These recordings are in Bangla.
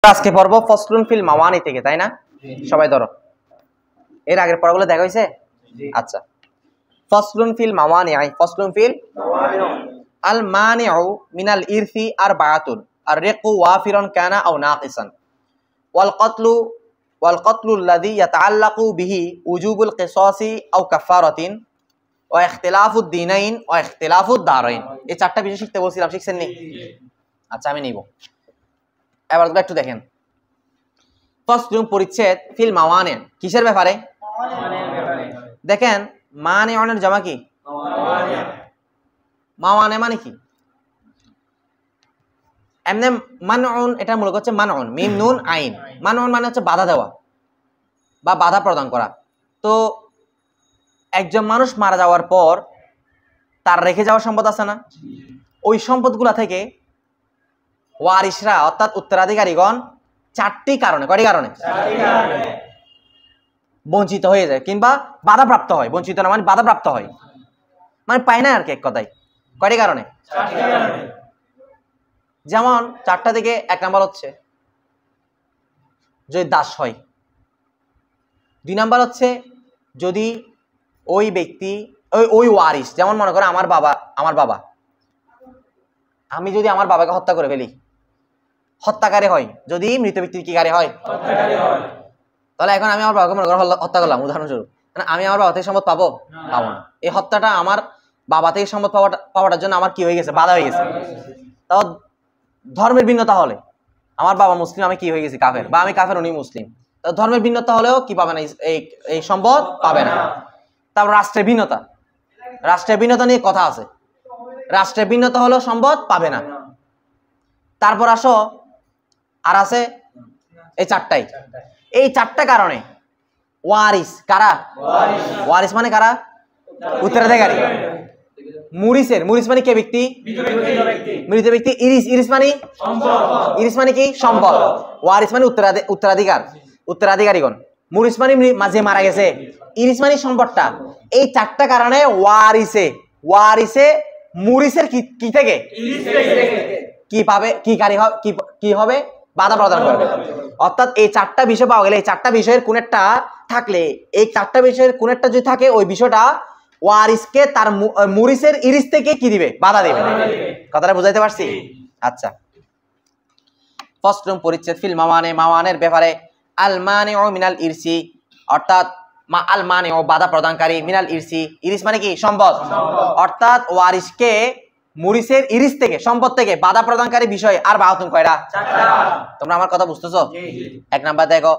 আজকে পড়ব ফসলুন ফিল মাওয়ানি থেকে, তাই না? সবাই ধরো, এর আগের পড়াগুলো দেখা হয়েছে? আচ্ছা, ফসলুন ফিল মাওয়ানি, ফসলুন ফিল আল মানিউ মিনাল ইরসি আরবাআতুন আর-রিকু ওয়াফিরান কানা আও নাকিসান ওয়াল কতলু আল্লাযী ইয়াতাআল্লাকু বিহি উজুবুল কিসাসি আও কাফারাতিন ওয়া ইখতিলাফুদ দীনাইন ওয়া ইখতিলাফুদ দারাইন। এই চারটা বিষয় শিখতে বলছিলাম, শিখছেন নি? আচ্ছা, আমি নিব। এবার একটু দেখেন, ফসলুন পরিচ্ছেদ ফিল মাওয়ানি, কিসের ব্যাপারে? দেখেন, মানিউনের জামা কি? মাওয়ানি মানে কি? এমনি মানউন, এটা মূলত হচ্ছে মানউন, মিম নুন আইন। মানউন মানে হচ্ছে বাধা দেওয়া বা বাধা প্রদান করা। তো একজন মানুষ মারা যাওয়ার পর তার রেখে যাওয়ার সম্পদ আছে না, ওই সম্পদগুলা থেকে ওয়ারিসরা অর্থাৎ উত্তরাধিকারীগণ চারটি কারণে, কয়টি কারণে বঞ্চিত হয়ে যায় কিংবা বাধাপ্রাপ্ত হয়। বঞ্চিত না মানে বাধাপ্রাপ্ত হয়, মানে পায় না আর কি, এক কথায়। কয়টি কারণে? যেমন চারটা থেকে এক নাম্বার হচ্ছে যদি দাস হয়, দুই নাম্বার হচ্ছে যদি ওই ব্যক্তি ওই ওয়ারিস, যেমন মনে করে আমার বাবা, আমি যদি আমার বাবাকে হত্যা করে ফেলি, হত্যাকারী হয়, যদি মৃত ব্যক্তির কি কারী হয়, তাহলে এখন আমি আমার বাবাকে মনে করো হত্যা করলাম, উদাহরণস্বরূপ, আমি আমার বাবা থেকে সম্পদ পাবো না। এই হত্যাটা আমার বাবা থেকে সম্পদ পাওয়াটার জন্য আমার কি হয়ে গেছে, বাধা হয়ে গেছে। তাও ধর্মের ভিন্নতা হলে, আমার বাবা মুসলিম, আমি কি হয়ে গেছি, কাফের, বা আমি কাফের, উনি মুসলিম, ধর্মের ভিন্নতা হলেও কি পাবে না, এই সম্পদ পাবে না। তারপর রাষ্ট্রের ভিন্নতা নিয়ে কথা আছে, রাষ্ট্রের ভিন্নতা হলেও সম্পদ পাবে না। তারপর আসো, আর আছে এই চারটাই। এই চারটা কারণে ওয়ারিস কারা? ওয়ারিস মানে কারা? উত্তরাধিকারী। মুরিস মানে কে ব্যক্তি? মৃত ব্যক্তি। ইরিস মানে কি? সম্পদ। ওয়ারিস মানে উত্তরাধিকারীগণ। মুরিস মানে মাঝে মারা গেছে। ইরিস মানে সম্পদটা। এই চারটা কারণে ওয়ারিসে মুরিসের কি থেকে কি পাবে, কি হবে, বাধা প্রদান করবে। অর্থাৎ এই চারটা বিষয় পাওয়া গেলে, এই চারটা বিষয়ের কোন একটা থাকলে, এই চারটা বিষয়ের কোন একটা যদি থাকে, ওই বিষয়টা ওয়ারিসকে তার মুরিসের ইরিস থেকে কি দিবে, বাধা দিবে। কথাটা বুঝাইতে পারছি? আচ্ছা, ফসলুন পরিচ্ছেদ ফিল মাওয়ানি, মাওয়ানের ব্যাপারে। আল মানিউ মিনাল ইরসি, অর্থাৎ আল মানিউ বাধা প্রদানকারী, মিনাল ইরসি, ইরিস মানে কি? সম্পদ। অর্থাৎ ওয়ারিসকে মুরিসের ইরিস থেকে, সম্পদ থেকে বাধা প্রদানকারী বিষয় আর বাহাতুন কয়টা? তোমরা আমার কথা বুঝতেছো? এক নাম্বার দেখো,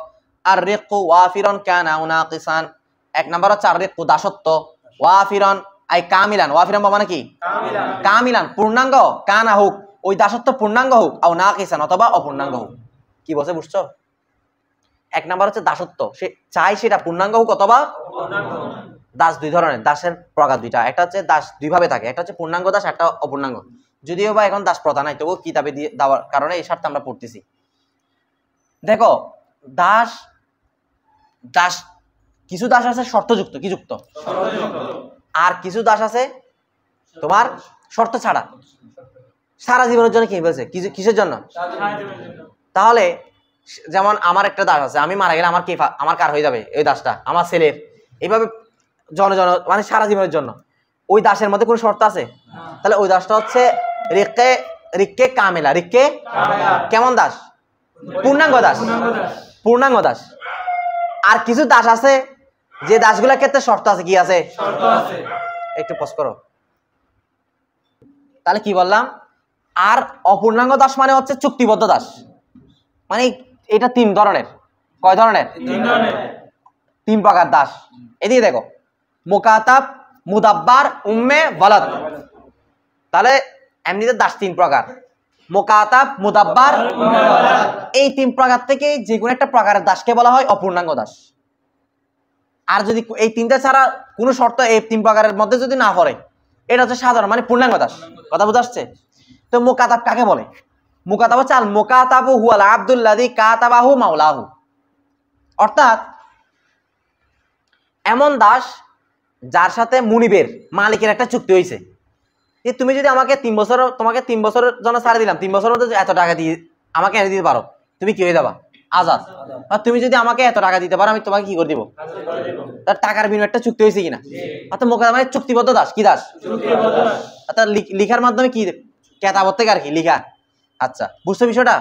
আর-রিকু ওয়াফিরান কানা আও নাকিসান। এক নাম্বার হচ্ছে আর-রিকু দাসত্ব, ওয়াফিরান আই কামিলান, ওয়াফিরান মানে কি? কামিলান পূর্ণাঙ্গ, কানা হোক ওই দাসত্ব পূর্ণাঙ্গ হোক, আও নাকিসান অথবা অপূর্ণাঙ্গ হোক। কি বলছে বুঝছো? এক নাম্বার হচ্ছে দাসত্ব, সে চাই সেটা পূর্ণাঙ্গ হোক অথবা দাস। দুই ধরনের দাসের প্রকার দুইটা, একটা হচ্ছে দাস দুই ভাবে থাকে, একটা হচ্ছে পূর্ণাঙ্গ দাস, একটা অপূর্ণাঙ্গ। যদিও বা এখন দাস প্রথা নাই, তবুও কিতাবে দিয়ে দেওয়ার কারণে এই স্বার্থে আমরা পড়তেছি। দেখো, দাস কিছু দাস আছে শর্তযুক্ত, কি যুক্ত, আর কিছু দাস আছে তোমার শর্ত ছাড়া, সারা জীবনের জন্য। কি বলছে, কিসের জন্য? তাহলে যেমন আমার একটা দাস আছে, আমি মারা গেলে আমার কার হয়ে যাবে ওই দাসটা, আমার ছেলের। এইভাবে মানে সারা জীবনের জন্য। ওই দাসের মধ্যে কোন শর্ত আছে? তাহলে ওই দাসটা হচ্ছে রিক্কে কামেলা। রিক্কে কেমন দাস? পূর্ণাঙ্গ দাস। আর কিছু দাস আছে যে দাসগুলোর ক্ষেত্রে শর্ত আছে। কি আছে? একটু পজ করো। তাহলে কি বললাম? আর অপূর্ণাঙ্গ দাস মানে হচ্ছে চুক্তিবদ্ধ দাস। মানে এটা তিন ধরনের। কয় ধরনের? তিন প্রকার দাস। এদিকে দেখো, মুকাতাব, মুদাব্বার, উম্মে ওয়ালাদ। তাহলে এমনিতে দাস তিন প্রকার, মুকাতাব, মুদাব্বার, এই তিন প্রকার থেকে যে কোনো একটা প্রকারের দাসকে বলা হয় অপূর্ণাঙ্গ দাস। আর যদি এই তিনটা ছাড়া কোনো শর্ত এই তিন প্রকারের মধ্যে যদি না পড়ে, এটা হচ্ছে সাধারণ মানে পূর্ণাঙ্গ দাস। কথা বুঝা আসছে? তো মুকাতাব কাকে বলে? মুকাতাব হচ্ছে আল মুকাতাবু হুয়াল আব্দুল্লাযী কাতাবাহু মাওলাহু। অর্থাৎ এমন দাস যার সাথে মুনিবের, মালিকের একটা চুক্তি হয়েছে যে তুমি যদি আমাকে 3 বছর, তোমাকে 3 বছরের জন্য ছাড় দিলাম, 3 বছরের মধ্যে এত টাকা দিয়ে আমাকে এনে দিতে পারো, তুমি কি হয়ে যাবা? আজাদ। আর তুমি যদি আমাকে এত টাকা দিতে পারো, আমি তোমাকে কি করে দিব? তার টাকার বিনিময়ে একটা চুক্তি হয়েছে কিনা? অর্থাৎ মোকাদ্দমায় চুক্তিবদ্ধ দাস। কি দাস? অর্থাৎ লিখার মাধ্যমে কি কেতাবত থেকে আর কি লিখা। আচ্ছা, বুঝছো বিষয়টা?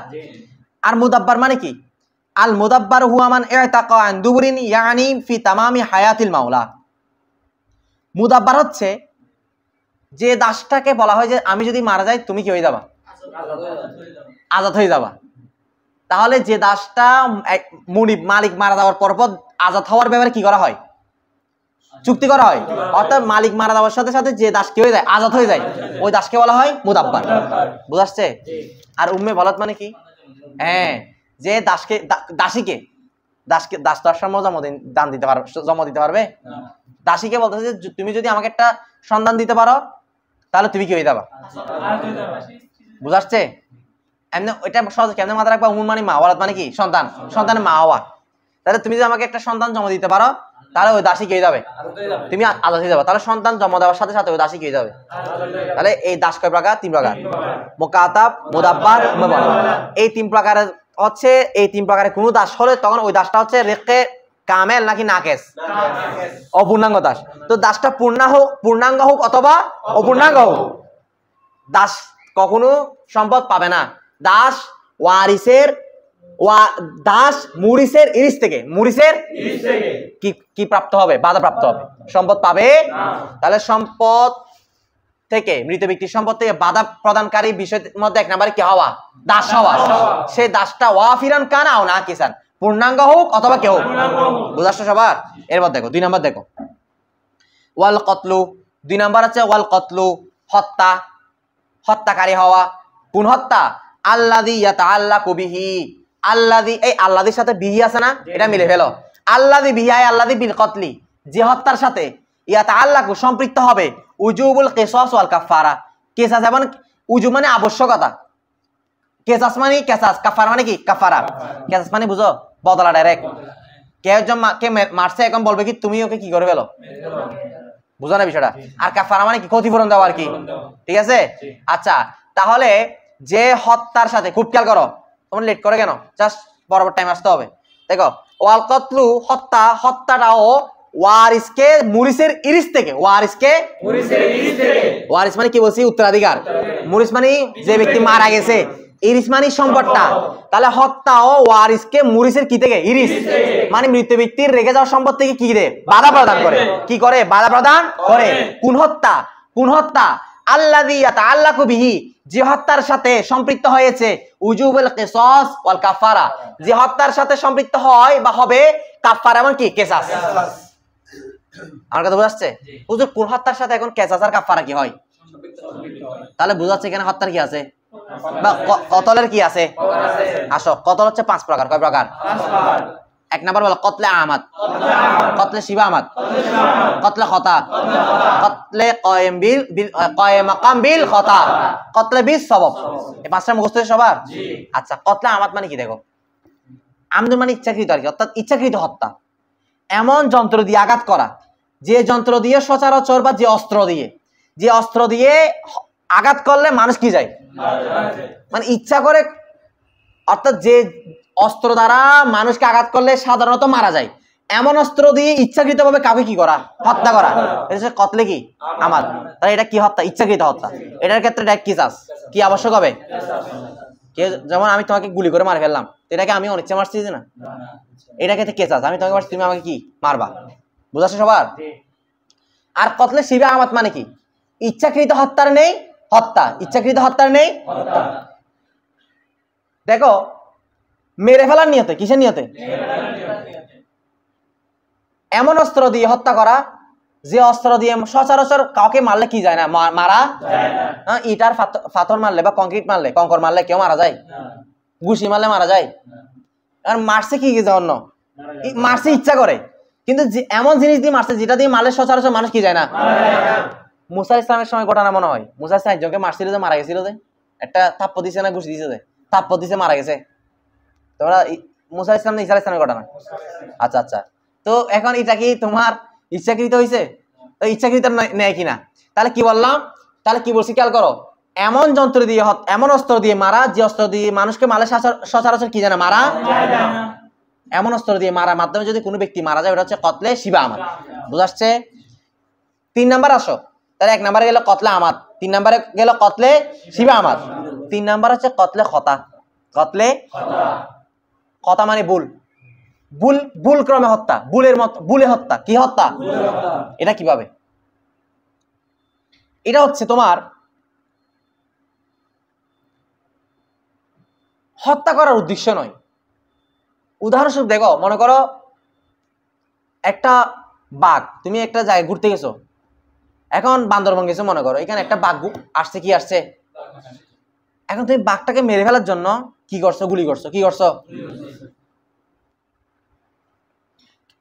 আর মুদাব্বার মানে কি? আল মুদাব্বার হুয়া মান ইতাকা আন দুবরিন ইয়ানি ফি তামামি হায়াতিল মাওলা। মুদাব্বার হচ্ছে যে দাসটাকে বলা হয় যে আমি যদি মারা যাই তুমি কি হয়ে যাবা? আজাদ হয়ে যাবা। তাহলে যে দাসটা মুনিব মালিক মারা যাওয়ার পর আজাদ হওয়ার ব্যাপারে কি করা হয়? চুক্তি করা হয়। অর্থাৎ মালিক মারা যাওয়ার সাথে সাথে যে দাস কি হয়ে যায়? আজাদ হয়ে যায়। ওই দাসকে বলা হয় মুদাব্বার। বুঝাচ্ছে? আর উম্মে বলাত মানে কি? হ্যাঁ, যে দাসকে দাসীকে দাস তো দান দিতে পারবে, জমা দিতে পারবে? দাসীকে বলতেছে যে তুমি যদি আমাকে একটা সন্তান দিতে পারো তাহলে তুমি কি হয়ে যাবা? বুঝাচ্ছে? এমনি ওইটা সহজে কেমনে মাথা রাখবা? উম্মুন মানে মা, ওয়ালাদ মানে কি? সন্তান, সন্তানের মা হওয়া। তাহলে তুমি যদি আমাকে একটা সন্তান জমা দিতে পারো তাহলে ওই দাসী কি হয়ে যাবে? তুমি আজাদ হয়ে যাবে। তাহলে সন্তান জমা দেওয়ার সাথে সাথে ওই দাসী কি হয়ে যাবে? তাহলে এই দাস কয় প্রকার? 3 প্রকার। মুকাতাব, মুদাব্বার, মুবাল্লাগ। এই 3 প্রকারের হচ্ছে, এই 3 প্রকারের কোন দাস হলে তখন ওই দাসটা হচ্ছে রেকে কামেল নাকি নাকেস? অপূর্ণাঙ্গ দাস। তো দাসটা পূর্ণাঙ্গ হোক অথবা অপূর্ণাঙ্গ হোক, দাস কখনো সম্পদ পাবে না। দাস দাস মুরিসের ইরিস থেকে কি প্রাপ্ত হবে? বাধা প্রাপ্ত হবে, সম্পদ পাবে না। তাহলে সম্পদ থেকে, মৃত ব্যক্তির সম্পদ থেকে বাধা প্রদানকারী বিষয়ের মধ্যে 1 নম্বরে কি হওয়া? দাস হওয়া। সেই দাসটা ওয়াফিরান কানা ও না কিসান, পূর্ণাঙ্গ হোক অথবা কে হোক। বুঝাচ্ছ সবার? এরপর দেখো 2 নম্বর দেখো, ওয়াল কতলু। 2 নম্বর আছে ওয়াল কতলু, হত্যা, হত্যাকারী হওয়া। কোন হত্যা? আল্লাযী ইয়াতাআল্লাকু বিহি। আল্লাযী, এই আল্লাযীর সাথে বিহি আছে না, এটা মিলে ফেলো। আল্লাযী বিহি আই আল্লাযী বিল কতলি, যে হত্যার সাথে ইয়াতাআল্লাকু সম্পৃক্ত হবে উজুবুল কিসাস ওয়াল কাফারা। কিসাস এবং উজুব মানে আবশ্যকতা, কিসাস মানে কিসাস, কাফারা মানে কি? কাফারা। কিসাস মানে বুঝো বদলা, ডাইরেক্ট। কে মারছে এখন বলবে কি তুমি ওকে কি করে ফেলো, বুঝো না বিষয়টা? আর কাফারা মানে কি? ক্ষতিপূরণ দেওয়া আর কি। ঠিক আছে? আচ্ছা, তাহলে যে হত্যার সাথে, খুব খেয়াল করো, তোমরা লেট করে কেন? জাস্ট বরাবর টাইম আসতে হবে। দেখো, ওয়াল কতলু হত্যা, হত্যাটাও ওয়ারিসকে মুরিসের ইরিস থেকে, ওয়ারিস মানে কি বলছি? উত্তরাধিকার। মুরিস মানে যে ব্যক্তি মারা গেছে, ইরিস মানে সম্পদটা। তাহলে হত্যাও ওয়ারিসকে মুরিসের কি থেকে? ইরিস মানে মৃত ব্যক্তির রেখে যাওয়া সম্পদ থেকে কি দেয়? বাধা প্রদান করে। কি করে? বাধা প্রদান করে। কোন হত্যা? কোন হত্যা? আল্লাযী ইয়াতাআল্লাকু বিহি, যে হত্যার সাথে সম্পৃক্ত হয়েছে উজুবুল কিসাস ওয়াল কাফারা, যে হত্যার সাথে সম্পৃক্ত হয় বা হবে কাফারা এবং কি? কিসাস। আমার কথা বুঝাচ্ছে? হুজুর, কোন হত্যার সাথে এখন কিসাস আর কাফারা কি হয়? তাহলে বুঝাচ্ছে এখানে হত্যার কি আছে বা কতলের কি আছে? আসো, কতল হচ্ছে 5 প্রকার। কয় প্রকার? 1 নম্বর বলো কতলে আহমদ, কতলে শিবা আহমদ, কতলে খতা, কতলে কয়ে মাকাম বিল খতা, কতলে বিল সবব। এই 5টা মুখস্থ সবার? আচ্ছা, কতলে আহমদ মানে কি? দেখো, আমদ মানে ইচ্ছাকৃত আর কি, অর্থাৎ ইচ্ছাকৃত হত্যা। এমন যন্ত্র দিয়ে আঘাত করা, যে যন্ত্র দিয়ে সচরাচর বা যে অস্ত্র দিয়ে আঘাত করলে মানুষ কি যায়? মানে ইচ্ছা করে, অর্থাৎ যে অস্ত্র দ্বারা মানুষকে আঘাত করলে সাধারণত মারা যায়, এমন অস্ত্র দিয়ে ইচ্ছাকৃতভাবে কাউকে কি করা? হত্যা করা। এটা কতলে কি? আমাদ। তাহলে এটা কি হত্যা? ইচ্ছাকৃত হত্যা। এটার ক্ষেত্রে এটা কিসাস কি আবশ্যক হবে? যেমন আমি তোমাকে গুলি করে মার ফেললাম, এটাকে আমি অনিচ্ছা মারছি না, এটা ক্ষেত্রে কিসাস। আমি তোমাকে মারছি, তুমি আমাকে কি মারবা। বুঝাচ্ছ সবার? আর কতলে শিবা আহমদ মানে কি? ইচ্ছাকৃত হত্যার নেই হত্যা, ইচ্ছাকৃত হত্যার নেই হত্যা। দেখো, মেরে ফেলার নিয়তে, কিসের নিয়তে? এমন অস্ত্র দিয়ে হত্যা করা, যে অস্ত্র দিয়ে সচরাচর কাউকে মারলে কি যায় না? মারা যায় না। ইটার পাথর মারলে বা কংক্রিট মারলে, কঙ্কর মারলে কেউ মারা যায়? ঘুষি মারলে মারা যায়? আর মারছে কি জন্য? মারছে ইচ্ছা করে, কিন্তু এমন জিনিস দিয়ে মারছে যেটা দিয়ে মারলে সচরাচর মানুষ কি যায় না? মুসা ইসলামের সময় ঘটনা মনে হয়, মুসা ইসলাম একজনকে মারছিল যে, মারা গেছিল যে, একটা থাপ্প দিছে না ঘুষি দিছে যে, থাপ্প দিছে মারা গেছে। তোমরা মুসা ইসলাম না ঈসা ইসলামের ঘটনা? আচ্ছা আচ্ছা, তো এখন এটা কি তোমার ইচ্ছাকৃত হয়েছে? তো ইচ্ছাকৃত নেয় কিনা? তাহলে কি বললাম? তাহলে কি বলছি খেয়াল করো, এমন যন্ত্র দিয়ে এমন অস্ত্র দিয়ে মারা যে অস্ত্র দিয়ে মানুষকে মারলে সচরাচর কি জানা মারা এমন অস্ত্র দিয়ে মারার মাধ্যমে যদি কোনো ব্যক্তি মারা যায় ওটা হচ্ছে কতলে শিবা আমাদ। বুঝাচ্ছে? 3 নাম্বার আসো, তাহলে 1 নাম্বারে গেল কতলে আমাদ, 3 নাম্বারে গেল কতলে শিবা আমাদ, 3 নাম্বার হচ্ছে কতলে খতা। কতলে খতা মানে ভুল, ভুল ভুল ক্রমে হত্যা, ভুলের মত ভুলে হত্যা। কি হত্যা? এটা কিভাবে? এটা হচ্ছে তোমার হত্যা করার উদ্দেশ্য নয়। উদাহরণস্বরূপ দেখো, মনে করো একটা বাঘ, তুমি একটা জায়গায় ঘুরতে গেছো, এখন বান্দরবন গেছো, মনে করো এখানে একটা বাঘ আসছে, কি আসছে, এখন তুমি বাঘটাকে মেরে ফেলার জন্য কি করছো? গুলি করছো। কি করছো?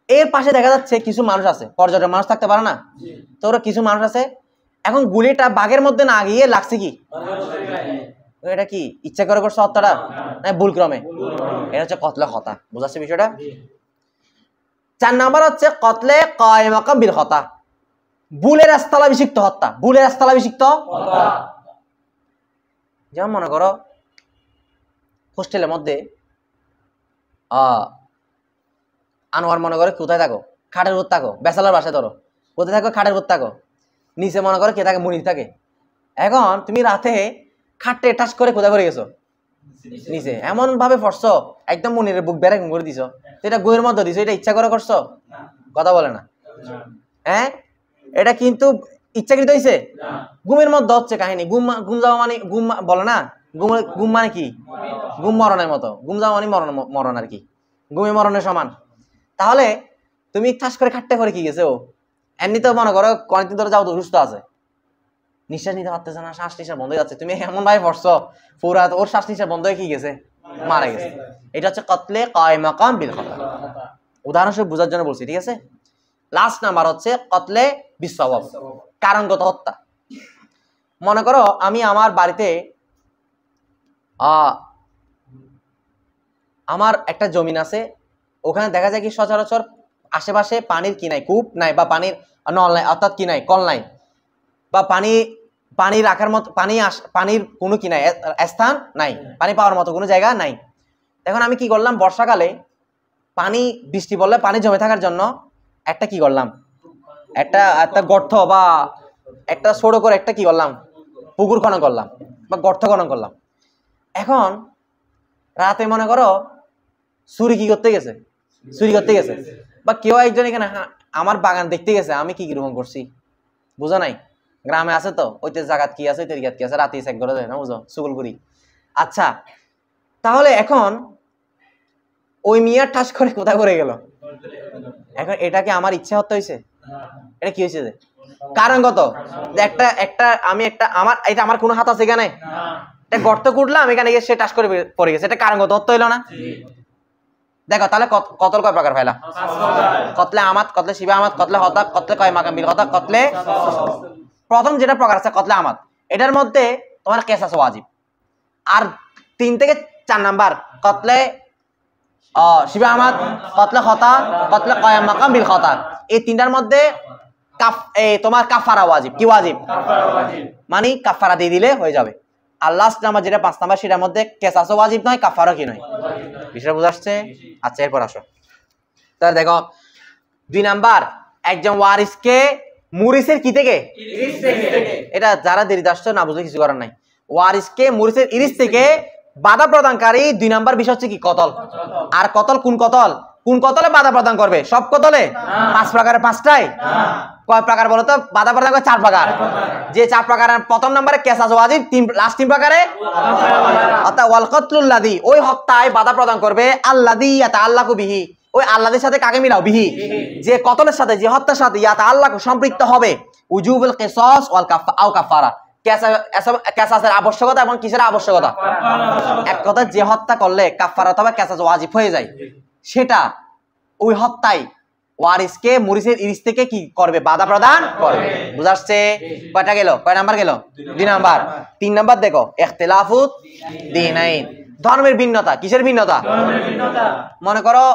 এর পাশে দেখা যাচ্ছে কিছু মানুষ আছে, পর্যটক মানুষ থাকতে পারে না, তো ওরা কিছু মানুষ আছে, এখন গুলিটা বাঘের মধ্যে না গিয়ে লাগছে কি, এটা কি ইচ্ছা করে করছো হত্যাটা না ভুল ক্রমে? এটা হচ্ছে কতলে খতা। বুঝাচ্ছে বিষয়টা? 4 নাম্বার হচ্ছে কতলে কায়েম মাকাম বিল খতা, ভুলের স্থলাভিষিক্ত হত্যা। ভুলের স্থলাভিষিক্ত হত্যা, যেমন মনে করো হোস্টেলের মধ্যে আনোয়ার মনে করো কোথায় থাকো, খাটের উপর থাকো, ব্যাচেলর বাসায় ধরো, কোথায় থাকো, খাটের উপর থাকো, নিচে মনে করো কে থাকে, মুনির থাকে। এখন তুমি রাতে খাটে টাচ করে কোথায় করে গেছো, নিচে, এমন ভাবে পড়ছো একদম মুনিরের বুক বেড়ে করে দিছো, তো এটা গুয়ের মধ্যে দিছো, এটা ইচ্ছা করে করছো? কথা বলে না, হ্যাঁ? এটা কিন্তু ইচ্ছাকৃত হয়েছে? ঘুমের মধ্যে হচ্ছে কাহিনী। ঘুম যাওয়া মানে ঘুম বলে না, ঘুম মানে কি, ঘুম মরণের মতো, ঘুম যাওয়া মানে মরণ আর কি, ঘুমে মরণের সমান। তাহলে তুমি ঠাস করে খাটতে করে কি গেছে ও, এমনি তো মনে করো কয়েকদিন ধরে যাও তো সুস্থ আছে, নিঃশ্বাস নিতে পারতেছে না, শ্বাস নিঃশ্বাস বন্ধ হয়ে যাচ্ছে, তুমি এমন ভাবে পড়ছো পুরা ওর শ্বাস নিঃশ্বাস বন্ধ হয়ে কি গেছে, মারা গেছে। এটা হচ্ছে কতলে কায়েম মাকাম বিল খতা। উদাহরণস্বরূপ বোঝার জন্য বলছি, ঠিক আছে? লাস্ট নাম্বার হচ্ছে কতলে বিসওয়াব, কারণগত হত্যা। মনে করো আমি আমার বাড়িতে আমার একটা জমিন আছে, ওখানে দেখা যায় কি সচরাচর আশেপাশে পানির কি নাই, কূপ নাই, বা পানির নল নাই, অর্থাৎ কি নাই, কল নাই, বা পানি রাখার মতো পানির কোনো কি নাই, স্থান নাই, পানি পাওয়ার মতো কোনো জায়গা নাই। এখন আমি কি করলাম, বর্ষাকালে পানি বৃষ্টি পড়লে পানি জমে থাকার জন্য একটা কি করলাম, একটা গর্ত বা একটা ছোট করে একটা কি করলাম, পুকুর খনন করলাম বা গর্ত খনন করলাম। এখন রাতে মনে করো চুরি করতে গেছে, বা কেউ একজন এখানে আমার বাগান দেখতে গেছে আমি কি কিরকম করছি, বুঝো নাই? গ্রামে আছে তো, ওইতে জায়গাত কি আছে, তরিকাত কি আছে, রাতে চেক করে যায় না, বুঝো, সুগুল করি। আচ্ছা, তাহলে এখন ওই মিয়ার ঠাস করে কোথায় করে গেল, এখন এটা কি আমার ইচ্ছা হত্যা হয়েছে? এটা কি হয়েছে? যে কারণগত, যে এটা আমার কোনো হাত আছে এখানে, এটা গর্ত কুটলাম, এখানে গিয়ে সে টাস করে পড়ে গেছে, এটা কারণগত হত্যা হইলো না? দেখো তাহলে কতল কয় প্রকার পাইলাম? কতলে আমাদ, কতলে শিবা আমাদ, কতলে হতা, কতলে কায়েম মাকাম বিল খতা, কতলে প্রথম যেটা প্রকার আছে কতলে আমাদ, এটার মধ্যে তোমার কিসাস ওয়াজিব। আর 3 থেকে 4 নাম্বার কতলে শিবা আমাদ, কতলে হতা, কতলে কায়েম মাকাম বিল খতা, এই 3টার মধ্যে তোমার কাফারা ওয়াজিব। কি ওয়াজিব? মানে কাফারা দিয়ে দিলে হয়ে যাবে। আর লাস্ট নাম্বার যেটা 5 নাম্বার, সেটার মধ্যে কিসাস ওয়াজিব নয়, কাফারা কি নয়। বিষয়টা বুঝা আসছে? আচ্ছা, এরপর আসো। তাহলে দেখো 2 নাম্বার, একজন ওয়ারিসকে মুরিসের কি থেকে, এটা যারা দেরিতে আসছো না বুঝলে কিছু করার নাই। ওয়ারিসকে মুরিসের ইরিস থেকে বাধা প্রদানকারী 2 নাম্বার বিষয় হচ্ছে কি, কতল। আর কতল কোন কতল? কোন কতলে বাধা প্রদান করবে? সব কতলে? 5 প্রকারের 5টাই। কয় প্রকার বলো তো? বাধা প্রদান করে 4 প্রকার। যে 4 প্রকারের প্রথম নম্বরে কিসাস ওয়াজিব, লাস্ট 3 প্রকারে অর্থাৎ ওয়াল কতলুল্লাযী, ওই হত্যায় বাধা প্রদান করবে, আল্লাযী ইয়াতাআল্লাকু বিহি, ওই আল্লাহর সাথে কাকে মিলাও, বিহি, যে কতলের সাথে, যে হত্যার সাথে ইয়াতাআল্লাকু সম্পৃক্ত হবে, উজুবুল কিসাস ওয়াল কাফারা, কিসাসের আবশ্যকতা এবং কিসের আবশ্যকতা? এক কথা, যে হত্যা করলে কাফারা অথবা কিসাস ওয়াজিব হয়ে যায়, সেটা ওই হত্যায় ওয়ারিসকে মুরিসের ইরিস থেকে কি করবে? বাধা প্রদান করবে। বুঝা আসছে? কয়টা গেল? কয় নাম্বার গেল? 2 নাম্বার। 3 নাম্বার দেখো, ইখতিলাফুদ দীনাইন, ধর্মের ভিন্নতা। কিসের ভিন্নতা? মনে করো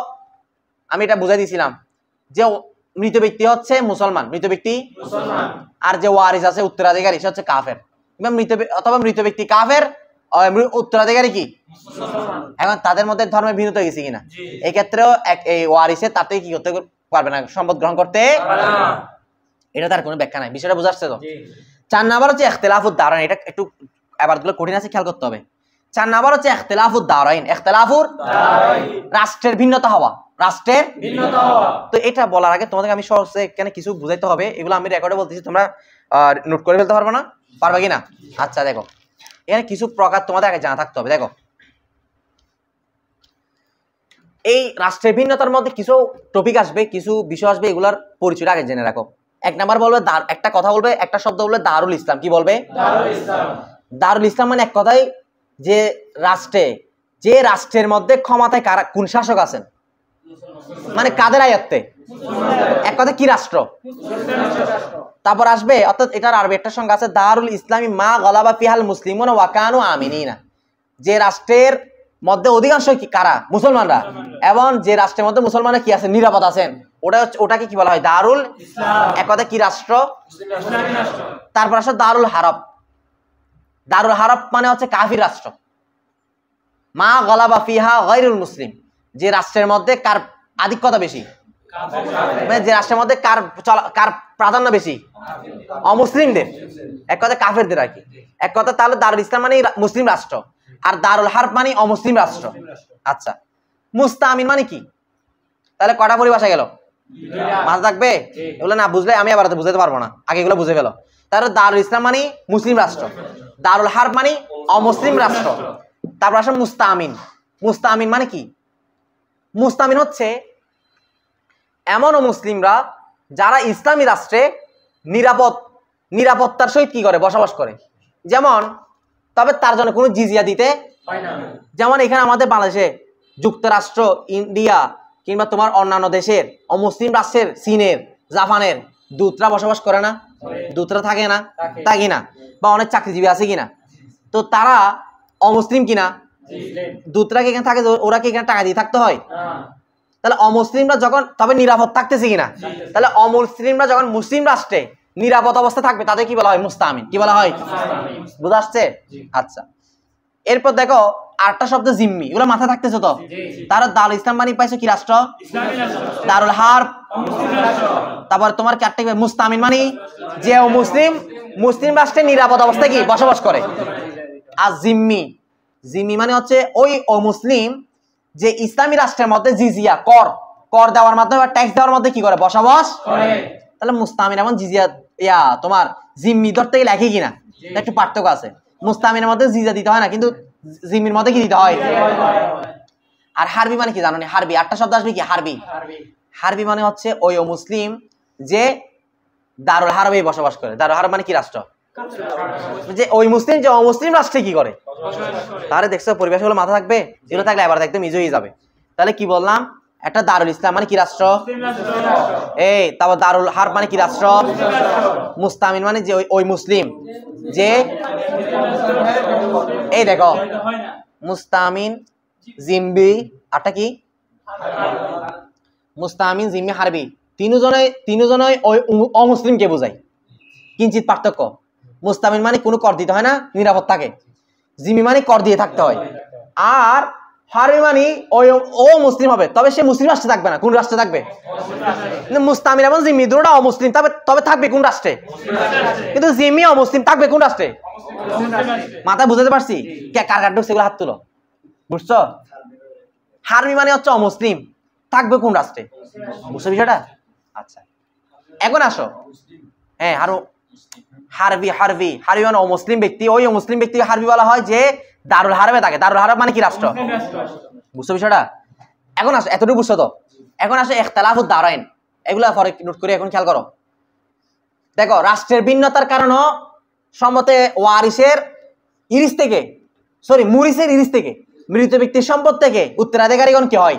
আমি এটা বুঝাই দিছিলাম যে মৃত ব্যক্তি হচ্ছে মুসলমান, মৃত ব্যক্তি, আর যে ওয়ারিস আছে উত্তরাধিকারী সে হচ্ছে কাফের। কিংবা অথবা মৃত ব্যক্তি কাফের, উত্তরাধিকারী কি? এখন তাদের মধ্যে ধর্মের ভিন্নতা গেছে কিনা? এই ক্ষেত্রেও এই ওয়ারিসে তাতে কি করতে পারবে না, সম্পদ গ্রহণ করতে, এটা তার কোনো ব্যাখ্যা নাই। বিষয়টা বুঝা আসছে তো? 4 নাম্বার হচ্ছে ইখতিলাফুদ দারাইন। এটা একটু এবারগুলো কঠিন আছে, খেয়াল করতে হবে। 4 নাম্বার হচ্ছে ইখতিলাফুদ দারাইন। ইখতিলাফুর রাষ্ট্রের ভিন্নতা হওয়া, রাষ্ট্রের ভিন্নতা হওয়া। তো এটা বলার আগে তোমাদের আমি সহজে এখানে কিছু বুঝাইতে হবে। এগুলো আমি রেকর্ডে বলতেছি, তোমরা নোট করে ফেলতে পারবে না? পারবে কিনা? আচ্ছা দেখো, এখানে কিছু প্রকার তোমাদের আগে জানা থাকতে হবে। দেখো, এই রাষ্ট্রের ভিন্নতার মধ্যে কিছু টপিক আসবে, কিছু বিষয় আসবে, এগুলার পরিচয় আগে জেনে রাখো। 1 নাম্বার বলবে, একটা কথা বলবে, একটা শব্দ বলবে দারুল ইসলাম। কি বলবে? দারুল ইসলাম। দারুল ইসলাম মানে এক কথায় যে রাষ্ট্রের মধ্যে ক্ষমতায় কারা, কোন শাসক আছেন, মানে কাদের আয়াত্তে, এক কথা কি রাষ্ট্র। তারপর আসবে, অর্থাৎ এটার আরবি একটা সংজ্ঞা আছে, দারুল ইসলামি মা গলাবা ফিহাল মুসলিমুন ওয়া কানু আমিনিনা। যে রাষ্ট্রের মধ্যে অধিকাংশ কি কারা, মুসলমানরা, এবং যে রাষ্ট্রের মধ্যে মুসলমানরা কি আছেন, নিরাপদ আছেন, ওটাকে কি বলা হয়? দারুল ইসলাম। এক কথা কি রাষ্ট্র? ইসলামী রাষ্ট্র। তারপর আসলে দারুল হারব। দারুল হারব মানে হচ্ছে কাফির রাষ্ট্র। মা গলাবা ফিহা গায়রুল মুসলিম, যে রাষ্ট্রের মধ্যে কার আধিক্যতা বেশি, মানে যে রাষ্ট্রের মধ্যে কার প্রাধান্য বেশি, অমুসলিমদের, এক কথা কাফেরদের আর কি। এক কথা তাহলে দারুল ইসলাম মানে মুসলিম রাষ্ট্র, আর দারুল হারব মানে অমুসলিম রাষ্ট্র। আচ্ছা, মুস্তামিন মানে কি? তাহলে কটা পরিভাষা গেল? মাথা থাকবে? এগুলো না বুঝলে আমি আবার বুঝাতে পারবো না, আগে এগুলো বুঝে ফেলো। তাহলে দারুল ইসলাম মানে মুসলিম রাষ্ট্র, দারুল হারব মানে অমুসলিম রাষ্ট্র। তারপর আসলে মুস্তামিন। মুস্তামিন মানে কি? মুস্তামিন হচ্ছে এমন মুসলিমরা যারা ইসলামী রাষ্ট্রে নিরাপত্তার সহিত কি করে, বসবাস করে। যেমন, তবে তার জন্য কোনো জিজিয়া দিতে হয় না। যেমন এখানে আমাদের বাংলাদেশে যুক্তরাষ্ট্র, ইন্ডিয়া কিংবা তোমার অন্যান্য দেশের অমুসলিম রাষ্ট্রের, চীনের, জাপানের দূতরা বসবাস করে না? দূতরা থাকে না? থাকে না? বা অনেক চাকরিজীবী আছে কিনা? তো তারা অমুসলিম কিনা? দূতরা কি এখানে থাকে? ওরা কি এখানে টাকা দিয়ে থাকতে হয়? তাহলে অমুসলিমরা যখন, তবে নিরাপদ থাকতেছে কিনা? তাহলে অমুসলিমরা যখন মুসলিম রাষ্ট্রে নিরাপদ অবস্থা থাকবে, তাদের কি বলা হয়? মুস্তামিন। কি বলা হয়? বুঝা আসছে? আচ্ছা, এরপর দেখো আরেকটা শব্দ জিম্মি, এগুলো মাথা থাকতেছে তো? তারা দারুল ইসলাম মানে পাইছো কি রাষ্ট্র? দারুল হারব। তারপর তোমার কি আরেকটা মুস্তামিন মানে যে মুসলিম রাষ্ট্রে নিরাপদ অবস্থায় কি বসবাস করে। আর জিম্মি মানে হচ্ছে ওই অমুসলিম যে ইসলামী রাষ্ট্রের মধ্যে জিজিয়া, কর দেওয়ার মাধ্যমে বা ট্যাক্স দেওয়ার মধ্যে কি করে, বসবাস করে। তাহলে মুস্তামিন এবং জিজিয়া তোমার জিম্মি ধরতে গেলে একই কিনা? একটু পার্থক্য আছে। মুস্তামিনের মধ্যে জিজিয়া দিতে হয় না, কিন্তু জিম্মির মধ্যে কি দিতে হয়। আর হারবি মানে কি জানো? হারবি আটটা শব্দ আসবে কি? হারবি মানে হচ্ছে ওই মুসলিম যে দারুল হারবে বসবাস করে। দারুল হারব মানে কি রাষ্ট্র? যে ওই মুসলিম যে অমুসলিম রাষ্ট্রে কি করে। তাহলে দেখছো পরিবেশগুলো মাথা থাকবে, যেগুলো থাকলে এবার একদম ইজি হয়ে যাবে। তাহলে কি বললাম? একটা দারুল ইসলাম মানে কি রাষ্ট্র? তারপর দারুল হারব মানে কি রাষ্ট্র? মুস্তামিন মানে যে ওই মুসলিম যে, এই দেখো মুস্তামিন, জিম্মি, আরটা কি? মুস্তামিন, জিম্মি, হারবি, তিনজনই ওই অমুসলিমকে বোঝায়। কিঞ্চিত পার্থক্য। মুস্তামিন মানে কোনো কর দিতে হয় না, নিরাপদ থাকে। জিম্মি মানে কর দিয়ে থাকতে হয়। আর হারবি মানে ও মুসলিম হবে, তবে সে মুসলিম রাষ্ট্রে থাকবে না। কোন রাষ্ট্রে থাকবে? মুস্তামিন এবং জিম্মি দুটোটা অমুসলিম, তবে থাকবে কোন রাষ্ট্রে? কিন্তু জিম্মি অমুসলিম, থাকবে কোন রাষ্ট্রে? মাথায় বুঝাতে পারছি? কার কার ঢুকছে সেগুলো হাত তুলো। বুঝছো? হারবি মানে হচ্ছে অমুসলিম, থাকবে কোন রাষ্ট্রে? বুঝছো বিষয়টা? আচ্ছা, এখন আসো। হ্যাঁ, হারবি মানে অমুসলিম ব্যক্তি। ওই অমুসলিম ব্যক্তিকে হারবি বলা হয় যে দারুল হারবে থাকে। দারুল হারব মানে কি রাষ্ট্র? বুঝছো বিষয়টা? এখন আসো, এতটুকু বুঝছো তো? এখন আসো ইখতিলাফুদ দারাইন, এগুলা পরে নোট করে এখন খেয়াল করো। দেখো, রাষ্ট্রের ভিন্নতার কারণে সম্মতে ওয়ারিসের ইরিস থেকে, মুরিসের ইরিস থেকে, মৃত ব্যক্তির সম্পদ থেকে উত্তরাধিকারীগণ কি হয়?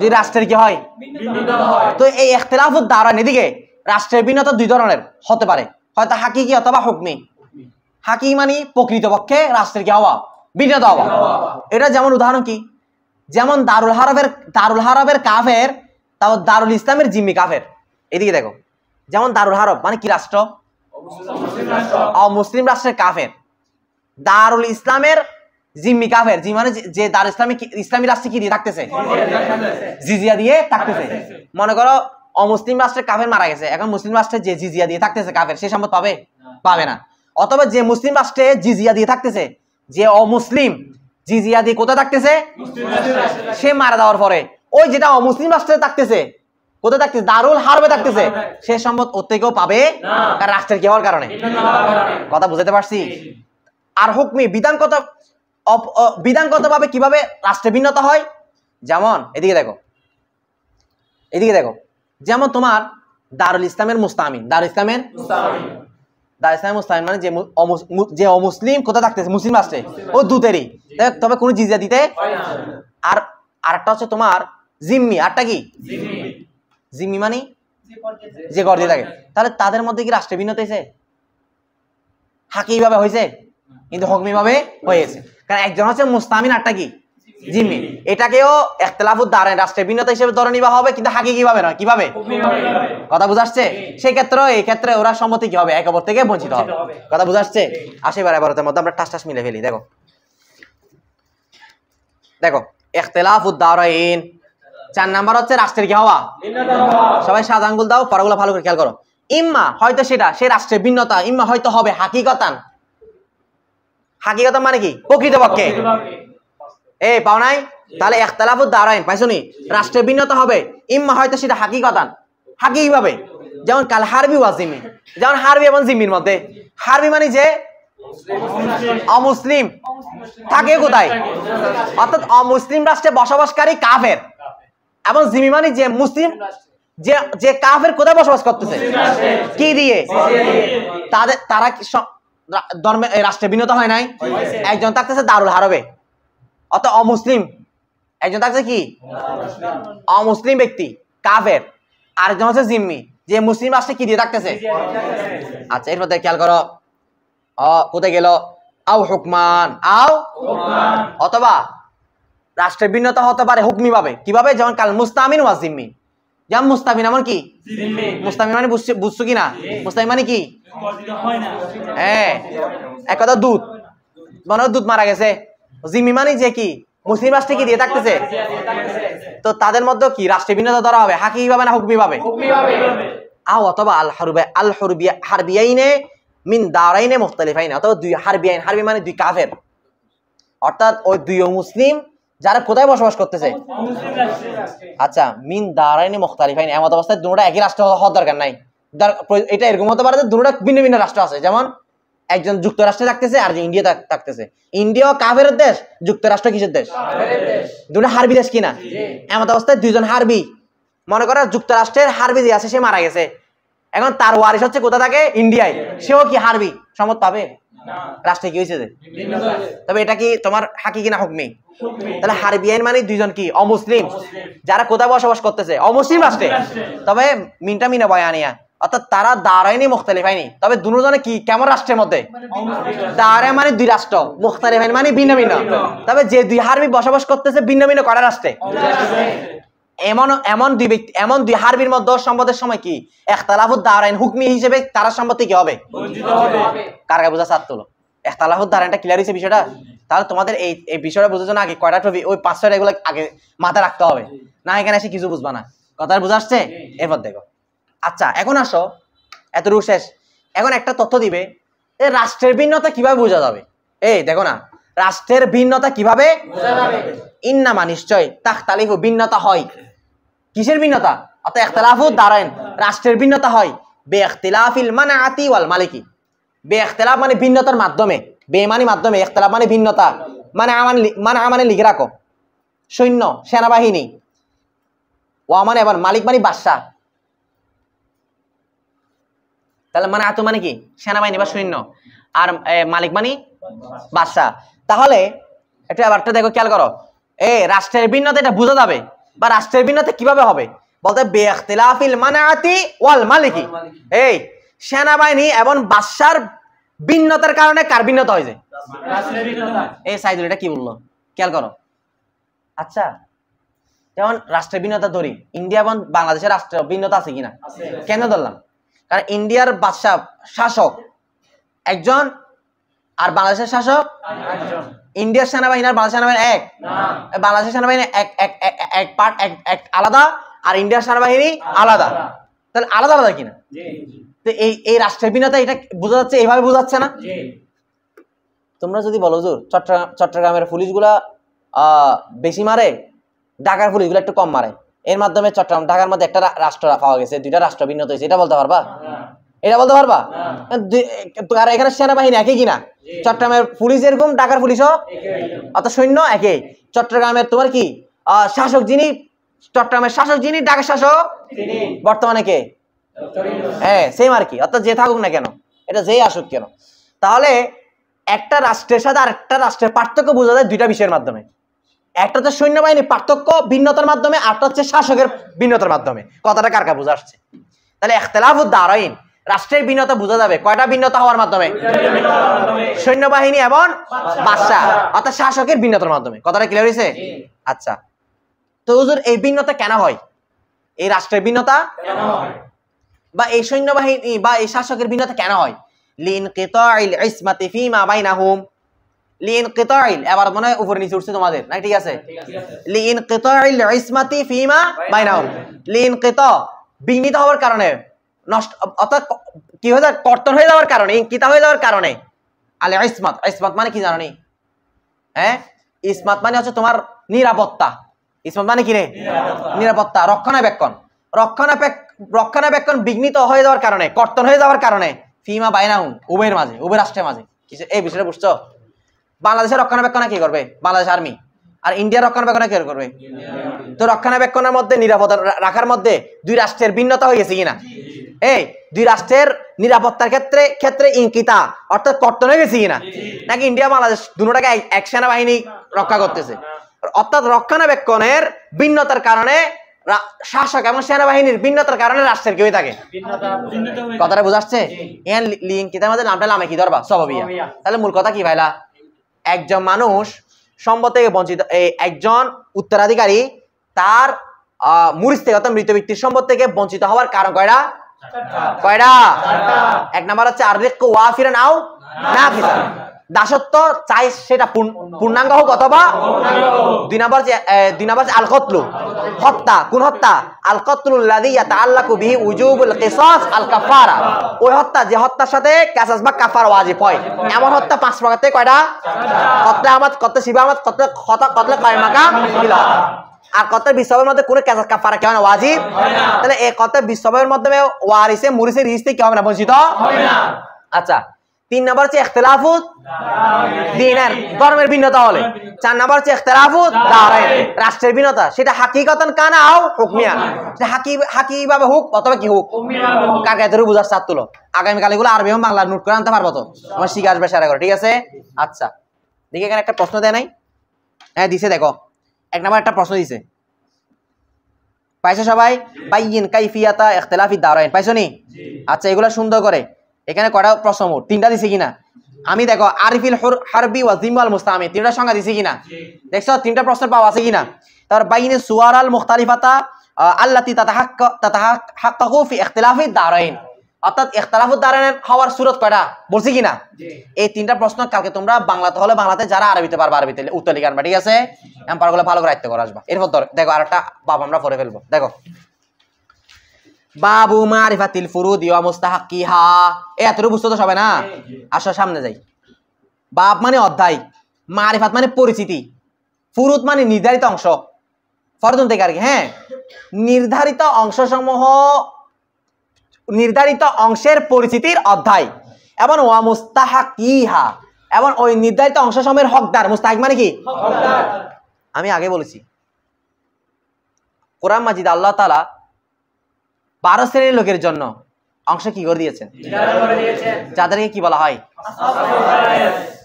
যে রাষ্ট্রের কি হয়? তো এই ইখতিলাফুদ দারাইন, এদিকে রাষ্ট্রের ভিন্নতা দুই ধরনের হতে পারে, হয়তো হাকিকি অথবা হুকমি। হাকি মানে প্রকৃতপক্ষে রাষ্ট্রের কি হওয়া? ভিন্নতা হওয়া। এটা যেমন উদাহরণ কি? যেমন দারুল হারবের কাফের, তাও দারুল ইসলামের জিম্মি কাফের। এদিকে দেখো, যেমন দারুল হারব মানে কি রাষ্ট্র? অমুসলিম রাষ্ট্রের কাফের। দারুল ইসলামের জিম্মি কাফের, মানে যে দারুল ইসলামী রাষ্ট্রে কি দিয়ে থাকতেছে, জিজিয়া দিয়ে থাকতেছে। মনে করো অমুসলিম রাষ্ট্রের কাফের মারা গেছে, এখন মুসলিম রাষ্ট্রে যে জিজিয়া দিয়ে থাকতেছে কাফের, সে সম্পদ পাবে না। অথবা যে মুসলিম রাষ্ট্রে জিজিয়া দিয়ে থাকতেছে, যে অমুসলিম জিজিয়া দিয়ে কোথায় থাকতেছে, সে মারা যাওয়ার পরে ওই যেটা অমুসলিম রাষ্ট্রে থাকতেছে, কোথায় থাকতেছে, দারুল হারবে থাকতেছে, সে সম্পদ ওর থেকেও পাবে রাষ্ট্রের কি হওয়ার কারণে। কথা বুঝতে পারছি? আর হুকমি বিধানগত ভাবে কিভাবে রাষ্ট্রের ভিন্নতা হয়, যেমন এদিকে দেখো, যেমন তোমার দারুল ইসলামের মুস্তামিন, দারুল ইসলামের মুস্তামিন মানে যে অমুসলিম কোথায় থাকতেছে, মুসলিম রাষ্ট্রে, ও দুতেরই, তবে কোনো জিজিয়া দিতে। আর আরেকটা হচ্ছে তোমার জিম্মি, আরটা কি জিম্মি মানে যে গড় দিয়ে থাকে। তাহলে তাদের মধ্যে কি রাষ্ট্রের ভিন্নতা হয়েছে? হাকি ভাবে হয়েছে, কিন্তু হকমি ভাবে হয়েছে। কারণ একজন হচ্ছে মুস্তামিন, আরটা কি জিম্মি। এটাকেও ইখতিলাফুদ দারাইন রাষ্ট্রের ভিন্নতা হিসেবে ধরে নিবা হবে, কিন্তু হাকি কিভাবে নয়, কিভাবে? কথা বুঝাচ্ছে? সেই ক্ষেত্রে এই ক্ষেত্রে ওরা সম্মতি কি হবে, এক অপর থেকে বঞ্চিত হবে। কথা বুঝাচ্ছে? আসে এবারের মধ্যে আমরা টাস মিলে ফেলি। দেখো ইখতিলাফুদ দারাইন 4 নাম্বার হচ্ছে রাষ্ট্রের কি হওয়া। সবাই সাত আঙ্গুল দাও, পড়াগুলো ভালো করে খেয়াল করো। ইম্মা হয়তো সেটা সেই রাষ্ট্রের ভিন্নতা, ইম্মা হয়তো হবে হাকিকতান। হাকিকতান মানে কি? প্রকৃতপক্ষে। এই পাও নাই? তাহলে ইখতিলাফুদ দারাইন পাইছো নি? রাষ্ট্রের ভিন্নতা হবে, ইম্মা হয়তো সেটা হাকিকতান, হাকিকি ভাবে। যেমন কাল হারবি ওয়া জিম্মি, যেমন হারবি এবং জিম্মির মধ্যে। হারবি মানে যে অমুসলিম থাকে কোথায়, অর্থাৎ অমুসলিম রাষ্ট্রে বসবাসকারী কাফের, এবং জিম্মি মানে যে মুসলিম, যে কাফের কোথায় বসবাস করতেছে, কি দিয়ে, তারা ধর্মে রাষ্ট্রের ভিন্নতা হয় নাই। একজন থাকতেছে দারুল হারবে, অর্থাৎ অমুসলিম, একজন থাকছে কি অমুসলিম ব্যক্তি কাফের, আরেকজন হচ্ছে জিম্মি, যে মুসলিম রাষ্ট্রে কি দিয়ে থাকতেছে। আচ্ছা এর মধ্যে খেয়াল করো, কোথায় গেল, আও হুকমান, অথবা রাষ্ট্রের ভিন্নতা হতে পারে হুকমি ভাবে, কিভাবে, যেমন কাল মুস্তামিন ওয়া জিম্মি। যেমন মুস্তামিন এমন কি, মুস্তামিন মানে বুঝছো কি না, মুস্তামিন মানে কি, হ্যাঁ এক কথা দুধ, মনে হয় দুধ মারা গেছে। জিম্মি মানে যে কি মুসলিম রাষ্ট্রে কি দিয়ে থাকতেছে। তো তাদের মধ্যে কি রাষ্ট্রের ভিন্নতা ধরা হবে, হাকি ভাবে না হুকমি ভাবে। আও অথবা আল হারবিয়াইনে মিন দারাইনে মুখতালিফাইন, অথবা দুই হারবিয়াইন, হারবি মানে দুই কাফের, অর্থাৎ ওই দুই মুসলিম যারা কোথায় বসবাস করতেছে। আচ্ছা মিন দারাইনে মুখতালিফাইন, এমন অবস্থায় দুটোটা একই রাষ্ট্র হওয়ার দরকার নাই। এটা এরকম হতে পারে যে দুটোটা ভিন্ন ভিন্ন রাষ্ট্র আছে, যেমন একজন যুক্তরাষ্ট্রে থাকতেছে আর ইন্ডিয়া থাকতেছে। ইন্ডিয়া কাফের দেশ, যুক্তরাষ্ট্র কিসের দেশ, দুটো হারবি দেশ কিনা। এমন অবস্থায় দুইজন হারবি, মনে করো যুক্তরাষ্ট্রের হারবি যে আছে সে মারা গেছে, এখন তার ওয়ারিশ হচ্ছে কোথা থাকে, ইন্ডিয়ায়, সেও কি হারবি, সম্মত পাবে, রাষ্ট্রে কি হয়েছে। তবে এটা কি তোমার হাকি কিনা হুকমি। তাহলে হারবিয়ান মানে দুইজন কি অমুসলিম, যারা কোথায় বসবাস করতেছে, অমুসলিম রাষ্ট্রে, তবে মিনটা মিনা বয়ানিয়া, অর্থাৎ তারা দারাইনি মুখতালিফাইনি, তবে দুজনে কি কেমন রাষ্ট্রের মধ্যে, দারাই মানে দুই রাষ্ট্র, মুখতালিফাইন মানে ভিন্ন ভিন্ন, তবে যে দুই হারবি বসবাস করতেছে ভিন্ন ভিন্ন কটা রাষ্ট্রে। এমন দুই হারবির মধ্যে সম্পদের সময় কি ইখতিলাফুদ দারাইন হুকমি হিসেবে তারা সম্পত্তি কি হবে, কার কাছে বোঝা ছাত্র ইখতিলাফুদ দারাইনটা ক্লিয়ার হয়েছে বিষয়টা। তাহলে তোমাদের এই বিষয়টা বোঝার জন্য আগে কয়টা টপিক, ওই 5-6টা এগুলো আগে মাথায় রাখতে হবে, না এখানে এসে কিছু বুঝবা না। কথা বোঝা আসছে? এরপর দেখো, আচ্ছা এখন আসো, এতটুকু শেষ। এখন একটা তথ্য দিবে, রাষ্ট্রের ভিন্নতা কিভাবে বোঝা যাবে। এই দেখো না, রাষ্ট্রের ভিন্নতা কিভাবে বোঝা যাবে। ইন্নামা নিশ্চয়, তাখতালিফু ভিন্নতা হয়, কিসের ভিন্নতা, অর্থাৎ ইখতিলাফুদ দারাইন রাষ্ট্রের ভিন্নতা হয়, বিইখতিলাফিল মানাআতি ওয়াল মালিকি। বিইখতিলাফ মানে ভিন্নতার মাধ্যমে, মানে মাধ্যমে, ইখতিলাফ মানে ভিন্নতা, মানে লিখে রাখো, সৈন্য সেনাবাহিনী, ওয়া মানে আবার মালিক মানে বাদশা। তাহলে মানে আতু মানে কি সেনাবাহিনী বা সৈন্য, আর মালিক মানে বাদশা। তাহলে এটা আবারটা দেখো, খেয়াল করো, রাষ্ট্রের ভিন্নতা এটা বোঝা যাবে, বা রাষ্ট্রের ভিন্নতা কিভাবে হবে বলতে, বিইখতিলাফিল মানাআতি ওয়াল মালিকি। এই সেনাবাহিনী এবং বাদশার ভিন্নতার কারণে কার ভিন্নতা হয়েছে, এই সাইদুল এটা কি বললো খেয়াল করো। আচ্ছা যেমন রাষ্ট্রের ভিন্নতা ধরি, ইন্ডিয়া এবং বাংলাদেশের রাষ্ট্রের ভিন্নতা আছে কিনা, কেন ধরলাম, কারণ ইন্ডিয়ার বাদশাহ শাসক একজন, আর বাংলাদেশের শাসক ইন্ডিয়ার সেনাবাহিনী আর বাংলাদেশ সেনাবাহিনী এক, বাংলাদেশের সেনাবাহিনী এক পার্ট এক আলাদা, আর ইন্ডিয়ার সেনাবাহিনী আলাদা। তাহলে আলাদা আলাদা কিনা? তো এই রাষ্ট্রের ভিন্নতা এটা বোঝা যাচ্ছে, এইভাবে বোঝাচ্ছে না? তোমরা যদি বলো হুজুর চট্টগ্রামের পুলিশগুলা বেশি মারে, ঢাকার পুলিশগুলো একটু কম মারে, এর মাধ্যমে চট্টগ্রাম ঢাকার মধ্যে একটা রাষ্ট্র পাওয়া গেছে, দুইটা রাষ্ট্র ভিন্নতা হয়েছে, এটা বলতে পারবা? এটা বলতে পারবা? আর এখানে সেনাবাহিনী একই কিনা? চট্টগ্রামের পুলিশ এরকম, ঢাকার পুলিশও অত সৈন্য একই। চট্টগ্রামের তোমার কি শাসক যিনি, চট্টগ্রামের শাসক যিনি, ঢাকার শাসক বর্তমানে কে? হ্যাঁ সেম আর কি, অর্থাৎ যে থাকুক না কেন, এটা যেই আসুক কেন। তাহলে একটা রাষ্ট্রের সাথে আর একটা রাষ্ট্রের পার্থক্য বোঝা যায় দুইটা বিষয়ের মাধ্যমে। একটা হচ্ছে সৈন্যবাহিনীর পার্থক্য ভিন্নতার মাধ্যমে, আরটা হচ্ছে শাসকের ভিন্নতার মাধ্যমে। কথাটা কার কার বোঝা আসছে? তাহলে ইখতিলাফুদ দারাইন, রাষ্ট্রের ভিন্নতা বোঝা যাবে কয়টা ভিন্নতা হওয়ার মাধ্যমে? সৈন্যবাহিনী এবং বাদশা অর্থাৎ শাসকের ভিন্নতার মাধ্যমে। কথাটা ক্লিয়ার হয়েছে? আচ্ছা, তো হুজুর এই ভিন্নতা কেন হয়? এই রাষ্ট্রের ভিন্নতা কেন হয় বা এই সৈন্যবাহিনী বা এই শাসকের ভিন্নতা কেন হয়? লিনকিতাইল ইসমাতি ফীমা বাইনাহুম। লিনকিতাইল, এবার মনে হয় উপরে নিচে উঠছে তোমাদের, না ঠিক আছে? লিনকিতাইল ইসমাতি ফীমা বাইনাহুম। লিনকিতা বিঘ্নিত হওয়ার কারণে, নষ্ট অর্থাৎ কি হয়ে যায়, কর্তন হয়ে যাওয়ার কারণে, ইনকিতা হয়ে যাওয়ার কারণে। আলে ইসমাত, ইসমাত মানে কি জানো নি? হ্যাঁ, ইসমাত মানে হচ্ছে তোমার নিরাপত্তা। ইসমাত মানে কি রে? নিরাপত্তা, রক্ষণাবেক্ষণ। রক্ষণাবেক্ষণ বিঘ্নিত হয়ে যাওয়ার কারণে, কর্তন হয়ে যাওয়ার কারণে, ফিমা বাইনাহুম, উভয়ের মাঝে, উভয় রাষ্ট্রের মাঝে। এই বিষয়টা বুঝছো? বাংলাদেশের রক্ষণাবেক্ষণে কি করবে? বাংলাদেশ আর্মি। আর ইন্ডিয়ার রক্ষণাবেক্ষণে কি করবে? তো রক্ষণাবেক্ষণের মধ্যে, নিরাপত্তা রাখার মধ্যে দুই রাষ্ট্রের ভিন্নতা হয়ে গেছে কিনা? এই দুই রাষ্ট্রের নিরাপত্তার ক্ষেত্রে ইনকিতা অর্থাৎ কর্তন হয়ে গেছে কিনা? নাকি ইন্ডিয়া বাংলাদেশ দুটোটাকে এক সেনাবাহিনী রক্ষা করতেছে? অর্থাৎ রক্ষণাবেক্ষণের ভিন্নতার কারণে, শাসক এবং সেনাবাহিনীর ভিন্নতার কারণে রাষ্ট্রের কি হয়ে থাকে? কথাটা বুঝাচ্ছে? লিনকিতার মধ্যে নামটা লামে কি ধরবা? সবাবিয়া। তাহলে মূল কথা কি ভাইলা? একজন মানুষ সম্পদ থেকে বঞ্চিত, একজন উত্তরাধিকারী তার মুরিস থেকে অর্থাৎ মৃত ব্যক্তির সম্পদ থেকে বঞ্চিত হওয়ার কারণ কয়টা? কয়টা? এক নাম্বার হচ্ছে আররিকু ওয়াফিরান আও নাফিসান, দাসত্ব চাই সেটা পূর্ণাঙ্গ হোক অথবা। দুই নাম্বার আল কতলু, হত্যা। কোন হত্যা? আল কতলুল্লাযী ইয়াতাআল্লাকু বিহি উজুবুল কিসাস আল কাফারা, ওই হত্যা যে হত্যার সাথে কিসাস বা কাফারা ওয়াজিব হয়। এমন হত্যা 5 প্রকার থেকে কয়টা? কতলে আমাদ, কতলে শিবা আমাদ, কতলে খতা, কতলে কায়মাকা মিলা। আর কত বিশ্ববের মধ্যে কোনো কিসাস কাফারা কেমন ওয়াজিব? তাহলে এই কত বিশ্ববের মাধ্যমে ওয়ারিসে মুরিসের রিস্তে কি হবে না? বঞ্চিত হবে না। আচ্ছা, 3 নাম্বার হচ্ছে ইখতিলাফুদ দ্বীনের, ধর্মের ভিন্নতা হলে। 4 নাম্বার হচ্ছে ইখতিলাফুদ দারাইন, রাষ্ট্রের ভিন্নতা, সেটা হাকিকাতান কানা আও হুকমিয়ান, সেটা হাকিভাবে হোক অথবা কি হোক। কার কাছে বুঝার চাপ তুলো, আগামী কাল এগুলো আরবি এবং বাংলা নোট করে আনতে পারবো তো? আমার শিখে আসবে সারা করে, ঠিক আছে? আচ্ছা, দেখি এখানে একটা প্রশ্ন দেয় নাই? হ্যাঁ দিছে, দেখো 1 নাম্বার একটা প্রশ্ন দিছে, পাইছো সবাই? বাইয়িন কাইফিয়াতা ইখতিলাফিদ দারাইন, পাইছো নি? আচ্ছা, এগুলা সুন্দর করে এখানে কয়টা প্রশ্ন? মোট 3টা দিছি কিনা? আমি দেখো আরিফিল হারবি ওয়া জিমাল মুস্তামি 3টা সংজ্ঞা দিছি কিনা? দেখছো 3টা প্রশ্ন পাওয়া আছে কিনা? তারপর বাইনে সুওয়ারাল মুখতালিফাতা আল্লাতি তাতাহাক্কাকু ফি ইখতিলাফিদ দারাইন, অর্থাৎ ইখতিলাফুদ দারাইন হওয়ার সূরত কয়টা বলছি কিনা? এই 3টা প্রশ্ন কালকে তোমরা বাংলাতে হলে বাংলাতে, যারা আরবিতে পারবা আরবিতে উত্তর লিখে আনবা, ঠিক আছে? এমপারগুলো ভালো করে রাখতে করে আসবা। এরপর দেখো আরেকটা বাব আমরা পড়ে ফেলবো। দেখো বাবু মারিফাতিল ফুরুদি ওয়া মুস্তাহাক্কিহা, এতটুকু বুঝতে তো সবাই না? আসো সামনে যাই। বাব মানে অধ্যায়, মারিফাত মানে পরিচিতি, ফুরুদ মানে নির্ধারিত অংশ, ফরদুন থেকে আর কি। হ্যাঁ, নির্ধারিত অংশসমূহ, নির্ধারিত অংশের পরিচিতির অধ্যায়। এবং ওয়া মুস্তাহাক্কিহা, এবং ওই নির্ধারিত অংশসমূহের হকদার। মুস্তাহিক মানে কি? হকদার। আমি আগে বলেছি কোরআন মাজিদ আল্লাহ তাআলা 12 শ্রেণীর লোকের জন্য অংশ কি করে দিয়েছেন? যাদেরকে কি বলা হয়?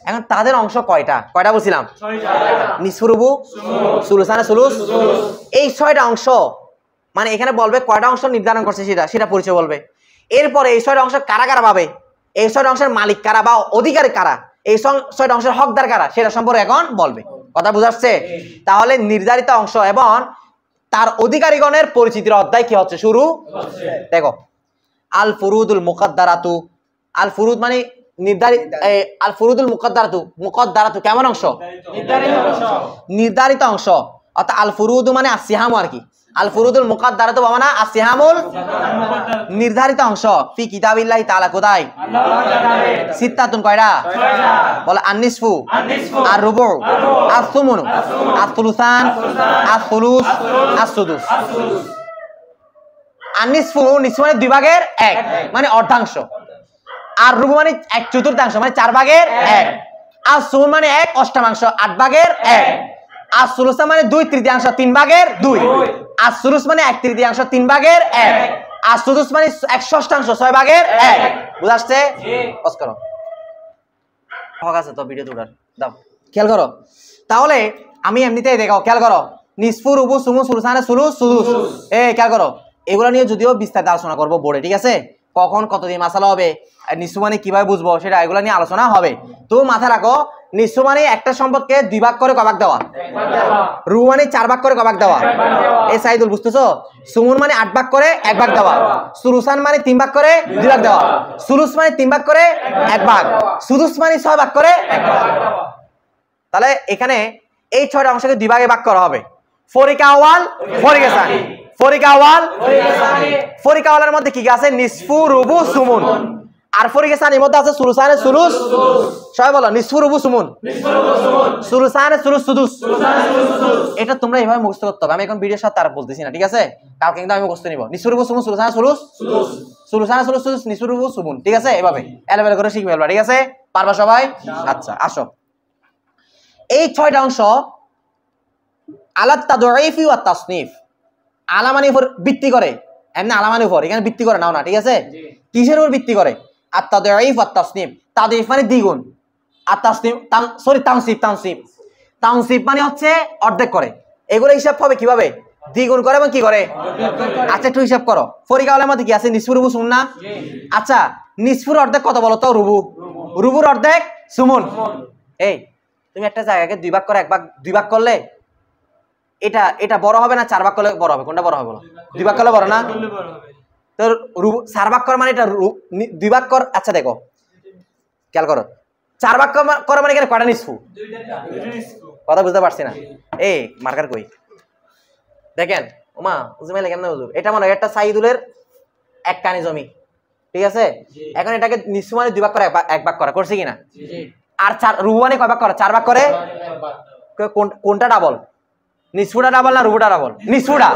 এখন তাদের অংশ কয়টা বলছিলাম? 6টা। নিসফু রুবু, সুলুসানে সুলুস, এই 6টা অংশ। মানে এখানে বলবে কয়টা অংশ নির্ধারণ করছে সেটা পরিচয় বলবে। এরপরে এই 6টা অংশ কারা কারা পাবে, এই 6টা অংশের মালিক কারা বা অধিকারী কারা, এই 6টা অংশের হকদার কারা, সেটা সম্পর্কে এখন বলবে। কথা বুঝাচ্ছে? তাহলে নির্ধারিত অংশ এবং তার অধিকারীগণের পরিচিতির অধ্যায় কি হচ্ছে? শুরু। দেখো আল ফুরুদুল মুকদ্দারাতু, আল ফুরুদ মানে নির্ধারিত, আল ফুরুদুল মুকদ্দারাতু, মুকদ্দারাতু কেমন অংশ? নির্ধারিত অংশ। অর্থাৎ আল ফুরুদু মানে আসিহাম আর কি, আল ফুরুদুল মুকদ্দারাতু মানে আসিহামুল নির্ধারিত অংশ। ফি কিতাবিল্লাহি তাআলা কোথায়? সিত্তাতুন কয়টা? বলে আন-নিসফু, আর-রুবু, আস-সুমুনু, আস-সুলুসান, আস-সুলুস, আস-সুদুস। আন-নিসফু, নিসফু মানে 2 ভাগের 1 মানে অর্ধাংশ, আর রুবু মানে 1/4 মানে 4 ভাগের 1, আস-সুমুন মানে 1/8 8 ভাগের 1, আস-সুলুসান মানে 2/3 3 ভাগের 2, আস-সুলুস মানে 1/3 3 ভাগের 1, আস-সুদুস মানে 1/6 6 ভাগের 1। বুঝাচ্ছে? পজ করো, হক আছে তো ভিডিও তোলার দাও, খেয়াল করো। তাহলে আমি এমনিতেই দেখাও, খেয়াল করো, নিসফু, রুবু, সুমু, সুলুসানে, সুলুস, সুদুস, খেয়াল করো। এগুলো নিয়ে যদিও বিস্তারিত আলোচনা করবো বোর্ডে, ঠিক আছে? কখন কত দিয়ে মাসালা হবে, নিসফু মানে কিভাবে বুঝবো সেটা, এগুলো নিয়ে আলোচনা হবে। তো মাথায় রাখো, নিসফু মানে একটা সম্পদকে 2 ভাগ করে কয় ভাগ দেওয়া, রুবু মানে 4 ভাগ করে কয় ভাগ দেওয়া, এই সাইদুল বুঝতেছো? সুমুন মানে 8 ভাগ করে 1 ভাগ দেওয়া, সুলুসান মানে 3 ভাগ করে 2 ভাগ দেওয়া, সুলুস মানে 3 ভাগ করে 1 ভাগ, সুদুস মানে 6 ভাগ করে 1 ভাগ। তাহলে এখানে এই 6টা অংশকে 2 ভাগে ভাগ করা হবে। ফরিকা আওয়াল, ফরিকা সানি, ফরিকা আওয়াল, ফরিকা আওয়ালের মধ্যে কি কি আছে? নিসফু, রুবু, সুমুন। আর ফরিকা সানির মধ্যে আছে সুলুসানে, সুলুস, সবাই বলো নিসফু, রুবু, সুমুন, সুলুসানে, সুলুস, সুদুস। এটা তোমরা এইভাবে মুখস্থ করতে হবে, আমি এখন ভিডিওর সাথে আর বলতেছি না, ঠিক আছে? কালকে কিন্তু আমি মুখস্থ নিব। নিসফু, রুবু, সুমুন, সুলুসানে, সুলুস, সুলুসানে, সুলুস, সুদুস, নিসফু, রুবু, সুমুন, ঠিক আছে? এভাবে এলেবেলে করে শিখবে, ঠিক আছে? পারবা সবাই? আচ্ছা, আসো। এই 6টা অংশ আলাত তাদঈফি ওয়া তাসনিফ, আলামানি উপর ভিত্তি করে, এমনি আলামানি উপর, এখানে ভিত্তি করে নাও না, ঠিক আছে? কিসের উপর ভিত্তি করে? আত তাদঈফ ওয়া তাসনিফ। তাদঈফ মানে দ্বিগুণ, আর তাসনিফ তানসিব, তানসিব মানে হচ্ছে অর্ধেক করে। এগুলো হিসাব হবে কিভাবে? দ্বিগুণ করে এবং কি করে? আচ্ছা একটু হিসাব করো। ফরিকা আওয়ালের মধ্যে কি আছে? নিসফু, রুবু, সুমুন না? আচ্ছা, নিসফুর অর্ধেক কত বলো তো? রুবু। রুবুর অর্ধেক সুমুন। এই তুমি একটা জায়গাকে 2 ভাগ করে 2 ভাগ করলে এটা বড় হবে না 4 ভাগ করলে বড় হবে? কোনটা বড় হবে বলো? 2 ভাগ করলে বড় না? তো 4 ভাগ কর মানে এটা 2 ভাগ কর। আচ্ছা দেখো, খেয়াল করো, 4 ভাগ কর মানে এখানে কয়টা নিসফু? কথা বুঝতে পারছি না। এই মার্কার কই দেখেন, ওমা উজুমাইলে কেমন হুজুর, এটা মনে হয় একটা সাইদুলের 1 কানি জমি, ঠিক আছে? এখন এটাকে নিসফু মানে 2 ভাগ করে 1 ভাগ করা করছে কিনা? আর 4 রুবু মানে কয় ভাগ করা? 4 ভাগ করে। কোনটা ডাবল? নিসফুটা ডাবল না রুবুটা ডাবল? নিসফুটা।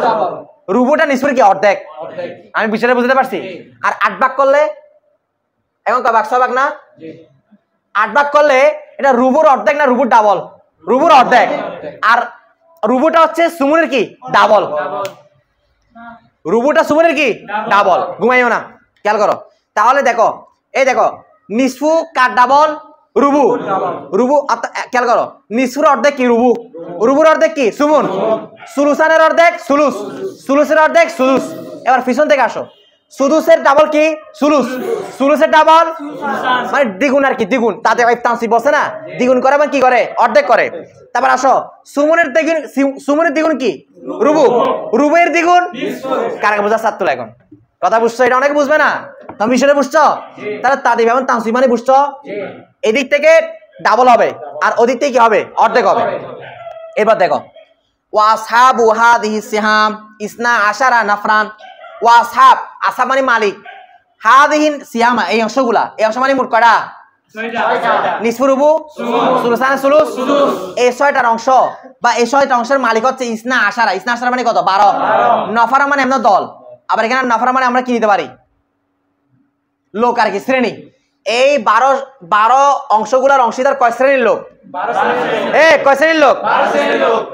রুবুটা নিসফুর কি অর্ধেক? আমি বিষয়টা বুঝতে পারছি। আর 8 ভাগ করলে এখন কয় ভাগ? 6 ভাগ না? 8 ভাগ করলে এটা রুবুর অর্ধেক না রুবুর ডাবল? রুবুর অর্ধেক। আর রুবুটা হচ্ছে সুমুনের কি? ডাবল। রুবুটা সুমুনের কি? ডাবল। ঘুমাইও না, খেয়াল করো। তাহলে দেখো, এই দেখো, নিসফু কার ডাবল? রুবু। রুবু, খেয়াল করো, নিসফুর অর্ধেক কি? রুবু। রুবুর অর্ধেক কি? সুমুন। সুলুসানের অর্ধেক সুলুস। সুলুসের অর্ধেক সুদুস। এবার পিছন থেকে আসো, সুদুসের ডাবল কি? সুলুস। সুলুসের ডাবল মানে দ্বিগুণ আর কি, দ্বিগুণ। তাতে তানসিব বসে না, দ্বিগুণ করে এবং কি করে? অর্ধেক করে। তারপর আসো, সুমুনের দ্বিগুণ, সুমুনের দ্বিগুণ কি? রুবু। রুবের দ্বিগুণ কারা বোঝা? সাত তোলা। এখন কথা বুঝছো? এটা অনেকে বুঝবে না, তুমি বিষয়টা বুঝছো? তাহলে তাদের এবং তানসিব মানে বুঝছো? এদিক থেকে ডাবল হবে আর ওদিক থেকে কি হবে? অর্ধেক হবে। এবার দেখো, ওয়াসহাবু হাদিহি সিহাম ইসনা আশারা নাফরান। ওয়াসহাব, আসহাব মানে মালিক, হাদিহি সিহাম এই অংশগুলা, এই অংশ মানে মোট কয়টা? 6টা। নিসফু, রুবু, সুলুসানে, সুলুস, এই 6টার অংশ বা এই 6টা অংশের মালিক হচ্ছে ইসনা আশারা। ইসনা আশারা মানে কত? 12। নফারা মানে এমন দল। আবার এখানে নফারা মানে আমরা কি নিতে পারি? লোক আর কি, শ্রেণী। এই 12 অংশগুলোর অংশীদার কয় শ্রেণীর লোক? কয় শ্রেণীর লোক?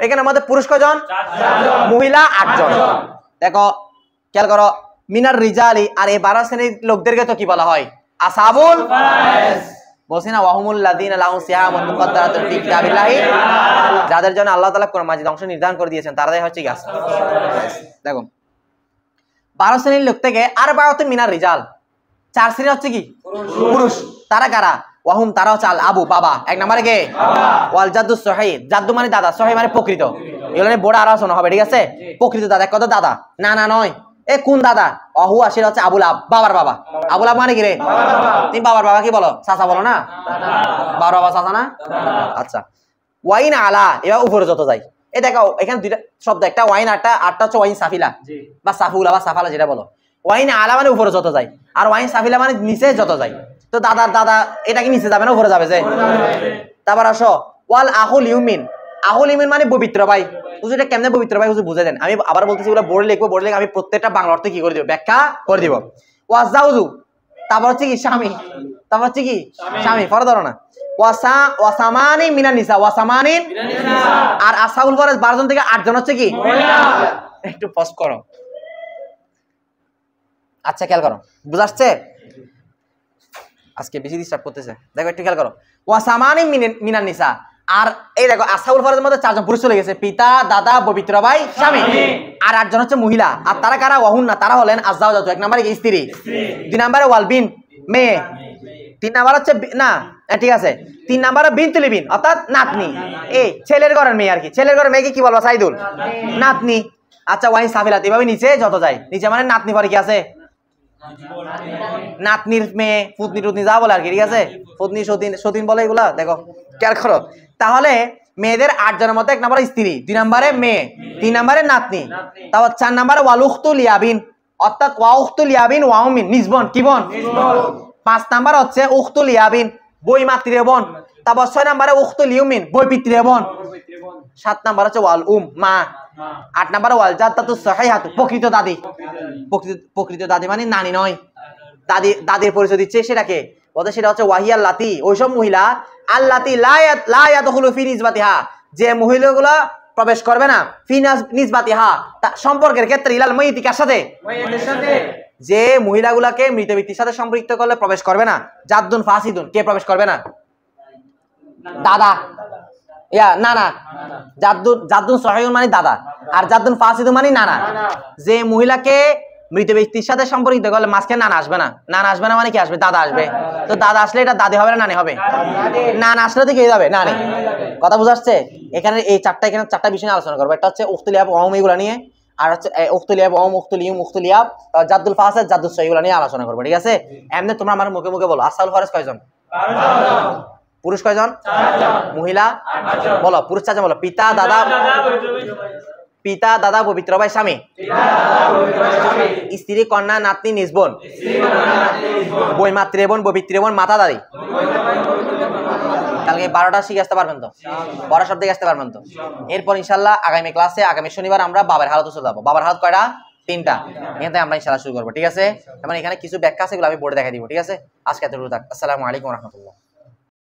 এখানে আমাদের পুরুষ কয়জন? মহিলা 8 জন। দেখো, খেয়াল করো, মিনার রিজালি। আর এই 12 শ্রেণীর লোকদেরকে তো কি বলা হয়? আসহাবুল ফারায়েজ। বলছি না, ওয়াহুমুল লাযিনা লাহুম সিয়ামুন মুকাদ্দারাতুন ফি কিতাবিল্লাহি, যাদের জন্য আল্লাহ তাআলা কোরআন মাজিদ অংশ নির্ধারণ করে দিয়েছেন তারাই হচ্ছে কি? দেখো, 12 শ্রেণীর লোক থেকে আর 12 মিনার রিজাল, 4 শ্রেণী হচ্ছে কি? পুরুষ। তারা কারা? ওয়াহুম, তারা হচ্ছে আল আবু, বাবা। 1 নম্বরে কে? ওয়াল জাদ্দু সহিহ, জাদ্দু মানে দাদা, সহিহ মানে প্রকৃত। এগুলো নিয়ে বড় আলোচনা হবে, ঠিক আছে? প্রকৃত দাদা, এক কথা দাদা না, না নয়, এ কোন দাদা? অহু আসলে হচ্ছে আবুল আব, বাবার বাবা। আবুল আব মানে কি রে? তুমি বাবার বাবা কি বলো? চাচা বলো না? বাবার বাবা চাচা না? আচ্ছা, ওয়াইন আলা, এবার উপরে যত যাই। এ দেখো এখানে দুইটা শব্দ, একটা ওয়াইন আটটা হচ্ছে ওয়াইন সাফিলা বা সাফুলা বা সাফালা যেটা বলো। ওয়াইন আলা মানে উপরে যত যায়, আর ওয়াইন সাফিলা মানে নিচে যত যায়। তো দাদার দাদা এটা কি নিচে যাবে না উপরে যাবে? যে তারপর আসো ওয়াল আহুল ইউমিন। আহুল ইউমিন মানে পবিত্র ভাই। হুজুর এটা কেমনে পবিত্র ভাই হুজুর বুঝে দেন। আমি আবার বলতেছি, ওগুলো বোর্ডে লিখবো, বোর্ডে লিখে আমি প্রত্যেকটা বাংলা অর্থ কি করে দিব, ব্যাখ্যা করে দিব। ওয়াজাউজু, তারপর হচ্ছে কি স্বামী, তারপর হচ্ছে কি স্বামী, পরে ধরো না। ওয়াসামানি মিনান নিসা, ওয়াসামানি আর আসহাবুল ফরজ 12 জন থেকে 8 জন হচ্ছে কি একটু পজ করো। আচ্ছা খেয়াল করো, বুঝাচ্ছে আজকে বেশি ডিস্টার্ব করতেছে। দেখো একটু খেয়াল করো, ওয়াসামানি মিনান নিসা। আর এই দেখো আসহাবুল ফরজের মধ্যে 4 জন পুরুষ চলে গেছে, পিতা, দাদা, পবিত্র ভাই, স্বামী। আর 8 জন হচ্ছে মহিলা। আর তারা কারা? ওয়াহুন না, তারা হলেন আজওয়াজ, 1 নম্বরে স্ত্রী, 2 নম্বরে ওয়ালবিন মেয়ে, 3 নাম্বার হচ্ছে না ঠিক আছে, 3 নাম্বারে বিনতুল বিন অর্থাৎ নাতনি। এই ছেলের ঘরের মেয়ে আর কি, ছেলের ঘরের মেয়েকে কি বলবো? সাইদুল, নাতনি। আচ্ছা ওয়াইন সাফিলাত, এভাবে নিচে যত যায়, নিচে মানে নাতনি পরে কি আছে? নাতনির মেয়ে, পুতনি টুতনি যা বলে আর কি, ঠিক আছে, পুতনি সতীন, সতীন বলে এগুলা। দেখো খেয়াল করো, তাহলে মেয়েদের 8 জনের মধ্যে 1 নম্বরে স্ত্রী, 2 নম্বরে মেয়ে, 3 নম্বরে নাতনি, তারপর 4 নম্বরে ওয়ালুখতুল ইয়াবিন অর্থাৎ ওয়াউখতুল ইয়াবিন ওয়াউমিন নিজবন কি বোন। 5 নাম্বার হচ্ছে উখতুল ইয়াবিন বই মাতৃ বোন। তারপর 6 নম্বরে উখতুল ইউমিন বই পিতৃ বোন। 7 নাম্বার হচ্ছে ওয়াল মা। 8 নাম্বারে ওয়াল জাদ্দাতু সাহিহাতু প্রকৃত দাদি। প্রকৃত দাদি মানে নানি নয়, দাদির পরিচয় দিচ্ছে সেটাকে বলতে, সেটা হচ্ছে ওয়াহিয়াল লাতি, ওইসব মহিলা আল্লাতি লা ইয়াদখুলু ফি নিসবাতিহা, যে মহিলাগুলো প্রবেশ করবে না ফি নিসবাতিহা সম্পর্কের ক্ষেত্রে, ইলাল মাইয়িতি কার সাথে? যে মহিলাগুলোকে মৃত ব্যক্তির সাথে সম্পৃক্ত করলে প্রবেশ করবে না। জাদ্দুন ফাসিদুন, কে প্রবেশ করবে না? দাদা, ইয়া নানা। জাদ্দুন সহিহুন মানে দাদা, আর জাদ্দুন ফাসিদুন মানে নানা। যে মহিলাকে মৃত ব্যক্তির সাথে সম্পর্কিত করলে মাঝখানে নানা আসবে না। নানা আসবে না মানে কি আসবে? দাদা আসবে। তো দাদা আসলে এটা দাদি হবে না নানি হবে? নানা আসলে তো কে যাবে? নানি। কথা বুঝাচ্ছে? এখানে এই চারটা বিষয় নিয়ে আলোচনা করবো। একটা হচ্ছে উখতুল ইয়াব ওয়াউম, এগুলো নিয়ে, আর হচ্ছে উখতুল ইয়াব ওয়াউম, উখতুল ইউম, উখতুল ইয়াব, জাদ্দুল ফাসিদ, জাদ্দুস সহিহ, এগুলো নিয়ে আলোচনা করবো, ঠিক আছে? এমনি তোমরা আমার মুখে মুখে বলো, আসহাবুল ফরজ কয়জন? 12 জন। পুরুষ কয়জন? 4 জন। মহিলা 8 জন। বলো পুরুষ 4 জন, বলো পিতা, দাদা, পবিত্র ভাই, স্বামী, স্ত্রী, কন্যা, নাতনি, নিজবোন, বই মাতৃ বোন, পবিত্র বোন, মাতা, দাদি। কালকে 12টা শিখে আসতে পারবেন তো? পড়া শব্দ আসতে পারবেন তো? এরপর ইনশাল্লাহ আগামী ক্লাসে, আগামী শনিবার আমরা বাবার হালত চলে যাবো। বাবার হালত কয়টা? 3টা। এখান থেকে আমরা ইনশাল্লাহ শুরু করবো, ঠিক আছে? এবং এখানে কিছু ব্যাখ্যা আছে, এগুলো আমি বোর্ডে দেখা দিব, ঠিক আছে? আজকে এতটুকু থাক। আসসালামু আলাইকুম ওয়া রাহমাতুল্লাহ।